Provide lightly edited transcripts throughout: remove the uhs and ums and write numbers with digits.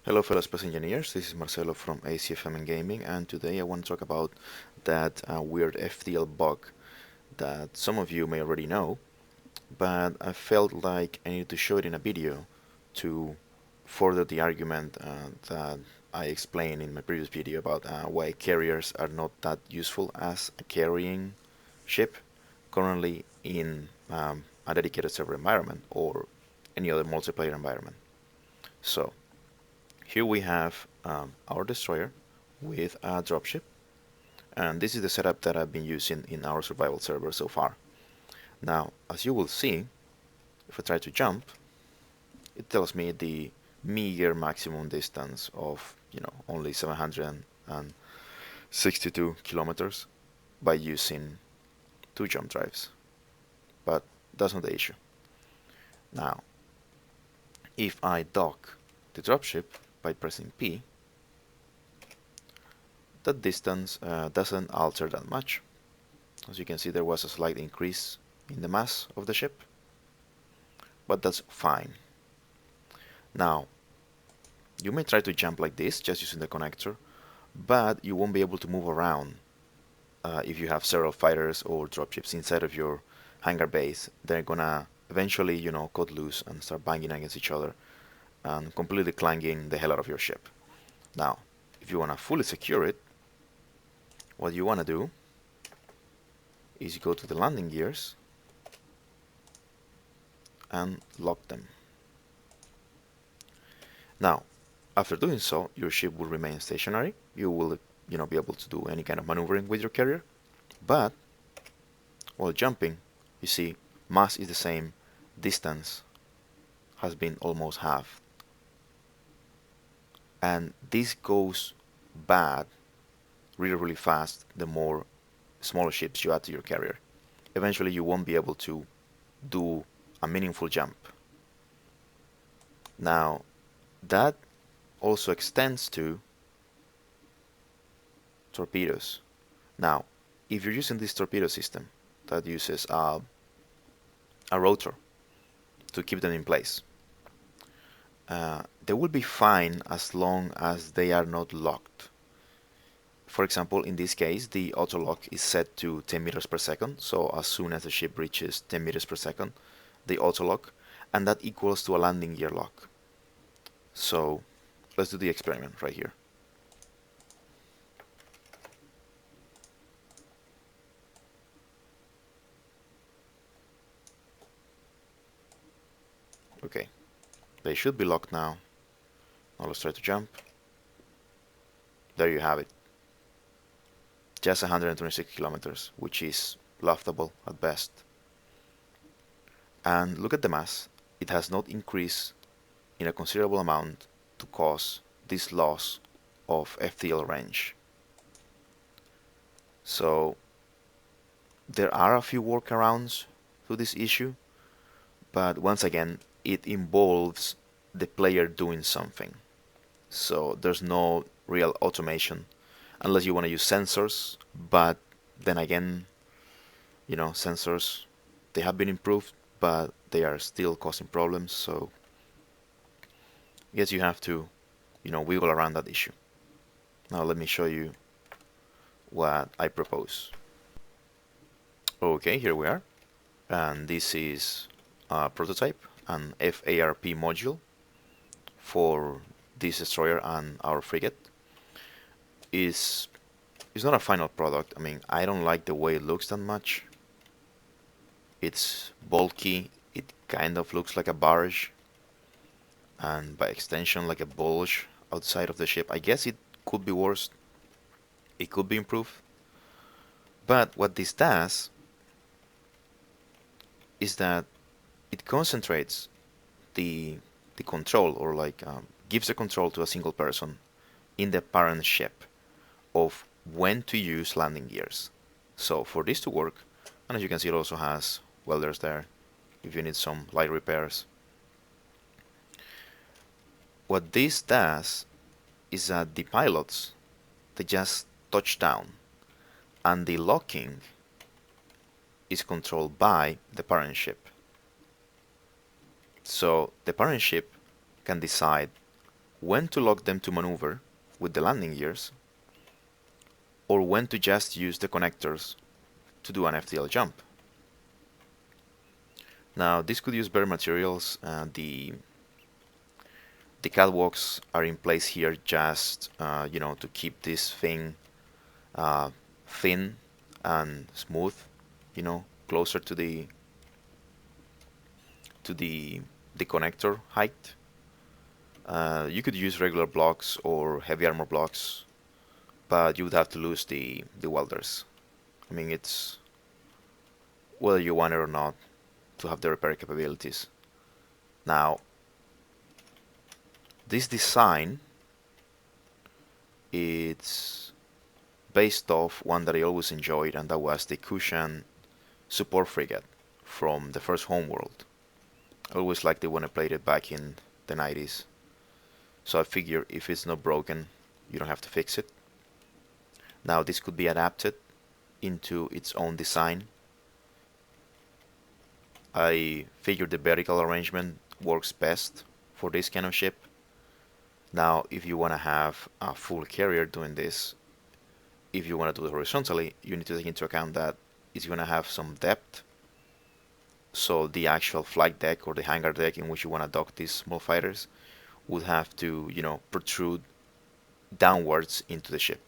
Hello fellow space engineers, this is Marcelo from ACFM and Gaming, and today I want to talk about that weird FTL bug that some of you may already know, but I felt like I needed to show it in a video to further the argument that I explained in my previous video about why carriers are not that useful as a carrying ship currently in a dedicated server environment or any other multiplayer environment. So, here we have our destroyer with a dropship, and this is the setup that I've been using in our survival server so far. Now, as you will see, if I try to jump, it tells me the meager maximum distance of, only 762 kilometers by using two jump drives. But that's not the issue. Now, if I dock the dropship by pressing P, that distance doesn't alter that much. As you can see, there was a slight increase in the mass of the ship, but that's fine. Now, you may try to jump like this, just using the connector, but you won't be able to move around if you have several fighters or dropships inside of your hangar base. They're gonna eventually, cut loose and start banging against each other and completely clanging the hell out of your ship. Now, if you wanna fully secure it, what you wanna do is you go to the landing gears and lock them. Now, after doing so, your ship will remain stationary. You will, be able to do any kind of maneuvering with your carrier. But while jumping, you see, mass is the same, distance has been almost halved. And this goes bad really fast the more smaller ships you add to your carrier. Eventually, you won't be able to do a meaningful jump. Now, that also extends to torpedoes. Now, if you're using this torpedo system that uses a rotor to keep them in place, they will be fine as long as they are not locked. For example, in this case, the auto lock is set to 10 meters per second, so as soon as the ship reaches 10 meters per second, the auto lock, and that equals to a landing gear lock. So let's do the experiment right here. Okay, they should be locked now. Now let's try to jump. There you have it. Just 126 kilometers, which is laughable at best. And look at the mass. It has not increased in a considerable amount to cause this loss of FTL range. So there are a few workarounds to this issue, but once again, it involves the player doing something. So there's no real automation unless you want to use sensors, but then again, sensors, they have been improved, but they are still causing problems, so I guess you have to, wiggle around that issue. Now let me show you what I propose. Okay, here we are, and this is a prototype, an FARP module for this destroyer and our frigate. It's not a final product. I mean, I don't like the way it looks that much. It's bulky, it kind of looks like a barge, and by extension like a bulge outside of the ship. I guess it could be worse, it could be improved, but what this does is that it concentrates the control, or like gives the control to a single person in the parent ship of when to use landing gears. So for this to work, and as you can see, it also has welders there if you need some light repairs. What this does is that the pilots, they just touch down, and the locking is controlled by the parent ship. So the parent ship can decide when to lock them to maneuver with the landing gears, or when to just use the connectors to do an FTL jump. Now this could use better materials. The catwalks are in place here just to keep this thing thin and smooth, closer to the connector height. You could use regular blocks or heavy armor blocks, but you would have to lose the welders. I mean, it's whether you want it or not to have the repair capabilities. Now, this design, it's based off one that I always enjoyed, and that was the Kushan support frigate from the first Homeworld. I always liked it when I played it back in the 90s. So I figure if it's not broken, you don't have to fix it. Now this could be adapted into its own design. I figure the vertical arrangement works best for this kind of ship. Now if you want to have a full carrier doing this, if you want to do it horizontally, you need to take into account that it's going to have some depth. So the actual flight deck or the hangar deck in which you want to dock these small fighters would have to, protrude downwards into the ship.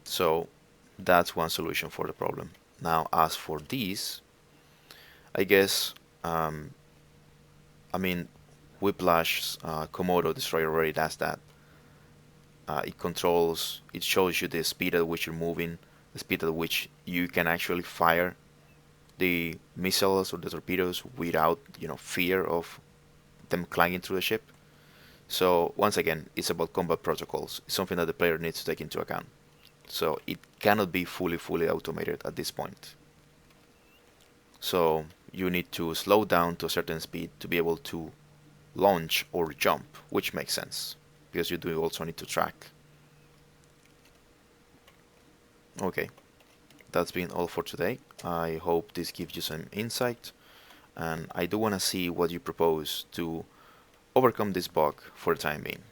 So that's one solution for the problem. Now, as for these, I guess, Whiplash's Komodo destroyer already does that. It shows you the speed at which you're moving, the speed at which you can actually fire the missiles or the torpedoes without, fear of them clanging through the ship. So once again, it's about combat protocols. It's something that the player needs to take into account. So it cannot be fully automated at this point. So you need to slow down to a certain speed to be able to launch or jump, which makes sense because you do also need to track. Okay, that's been all for today. I hope this gives you some insight, and I do want to see what you propose to overcome this bug for the time being.